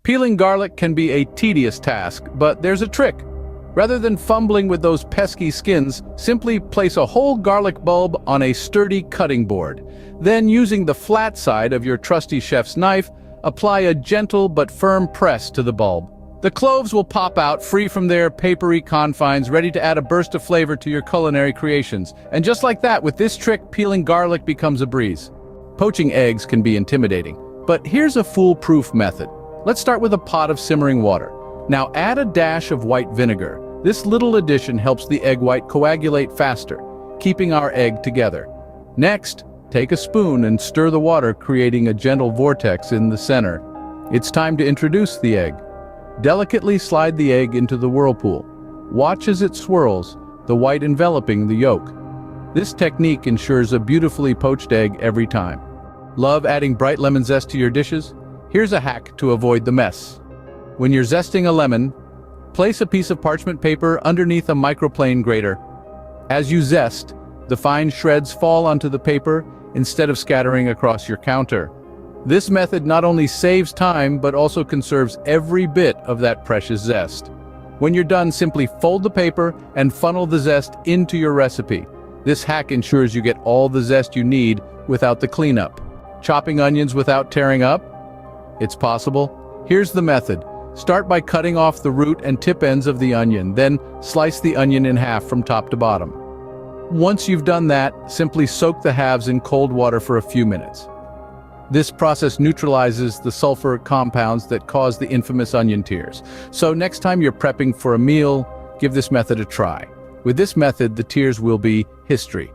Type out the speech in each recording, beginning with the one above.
Peeling garlic can be a tedious task, but there's a trick. Rather than fumbling with those pesky skins, simply place a whole garlic bulb on a sturdy cutting board. Then, using the flat side of your trusty chef's knife, apply a gentle but firm press to the bulb. The cloves will pop out, free from their papery confines, ready to add a burst of flavor to your culinary creations. And just like that, with this trick, peeling garlic becomes a breeze. Poaching eggs can be intimidating, but here's a foolproof method. Let's start with a pot of simmering water. Now add a dash of white vinegar. This little addition helps the egg white coagulate faster, keeping our egg together. Next, take a spoon and stir the water, creating a gentle vortex in the center. It's time to introduce the egg. Delicately slide the egg into the whirlpool. Watch as it swirls, the white enveloping the yolk. This technique ensures a beautifully poached egg every time. Love adding bright lemon zest to your dishes? Here's a hack to avoid the mess. When you're zesting a lemon, place a piece of parchment paper underneath a microplane grater. As you zest, the fine shreds fall onto the paper instead of scattering across your counter. This method not only saves time, but also conserves every bit of that precious zest. When you're done, simply fold the paper and funnel the zest into your recipe. This hack ensures you get all the zest you need without the cleanup. Chopping onions without tearing up? It's possible. Here's the method. Start by cutting off the root and tip ends of the onion, then slice the onion in half from top to bottom. Once you've done that, simply soak the halves in cold water for a few minutes. This process neutralizes the sulfur compounds that cause the infamous onion tears. So next time you're prepping for a meal, give this method a try. With this method, the tears will be history.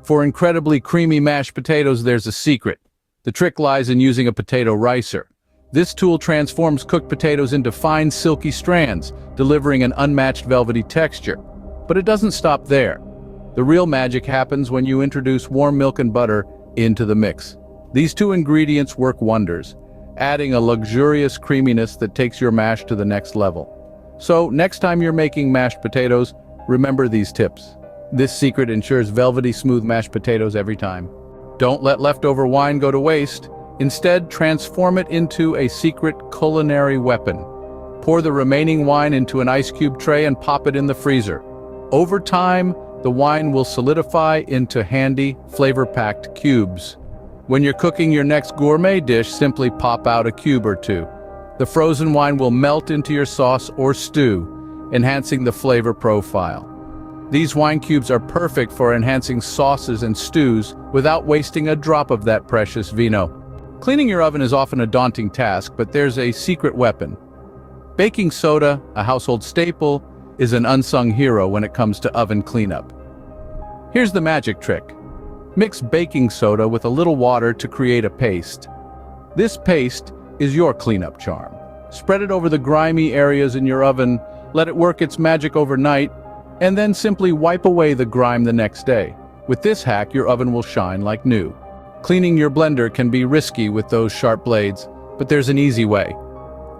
For incredibly creamy mashed potatoes, there's a secret. The trick lies in using a potato ricer. This tool transforms cooked potatoes into fine, silky strands, delivering an unmatched velvety texture. But it doesn't stop there. The real magic happens when you introduce warm milk and butter into the mix. These two ingredients work wonders, adding a luxurious creaminess that takes your mash to the next level. So, next time you're making mashed potatoes, remember these tips. This secret ensures velvety, smooth mashed potatoes every time. Don't let leftover wine go to waste. Instead, transform it into a secret culinary weapon. Pour the remaining wine into an ice cube tray and pop it in the freezer. Over time, the wine will solidify into handy, flavor-packed cubes. When you're cooking your next gourmet dish, simply pop out a cube or two. The frozen wine will melt into your sauce or stew, enhancing the flavor profile. These wine cubes are perfect for enhancing sauces and stews without wasting a drop of that precious vino. Cleaning your oven is often a daunting task, but there's a secret weapon. Baking soda, a household staple, is an unsung hero when it comes to oven cleanup. Here's the magic trick. Mix baking soda with a little water to create a paste. This paste is your cleanup charm. Spread it over the grimy areas in your oven, let it work its magic overnight, and then simply wipe away the grime the next day. With this hack, your oven will shine like new. Cleaning your blender can be risky with those sharp blades, but there's an easy way.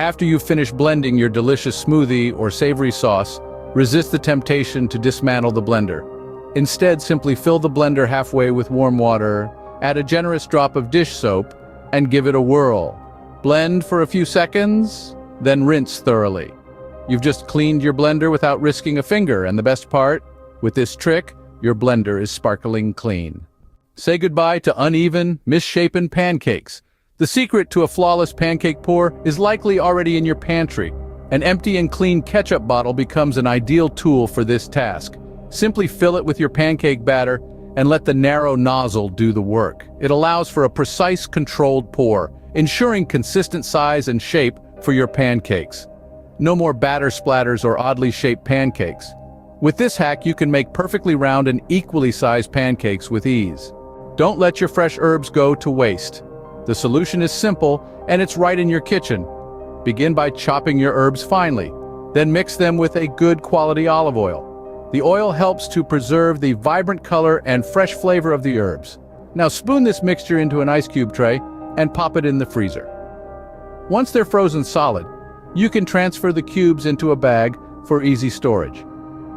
After you've finished blending your delicious smoothie or savory sauce, resist the temptation to dismantle the blender. Instead, simply fill the blender halfway with warm water, add a generous drop of dish soap, and give it a whirl. Blend for a few seconds, then rinse thoroughly. You've just cleaned your blender without risking a finger, and the best part? With this trick, your blender is sparkling clean. Say goodbye to uneven, misshapen pancakes. The secret to a flawless pancake pour is likely already in your pantry. An empty and clean ketchup bottle becomes an ideal tool for this task. Simply fill it with your pancake batter and let the narrow nozzle do the work. It allows for a precise, controlled pour, ensuring consistent size and shape for your pancakes. No more batter splatters or oddly shaped pancakes. With this hack, you can make perfectly round and equally sized pancakes with ease. Don't let your fresh herbs go to waste. The solution is simple, and it's right in your kitchen. Begin by chopping your herbs finely, then mix them with a good quality olive oil. The oil helps to preserve the vibrant color and fresh flavor of the herbs. Now spoon this mixture into an ice cube tray and pop it in the freezer. Once they're frozen solid, you can transfer the cubes into a bag for easy storage.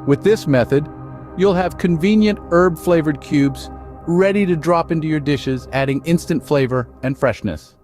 With this method, you'll have convenient herb-flavored cubes ready to drop into your dishes, adding instant flavor and freshness.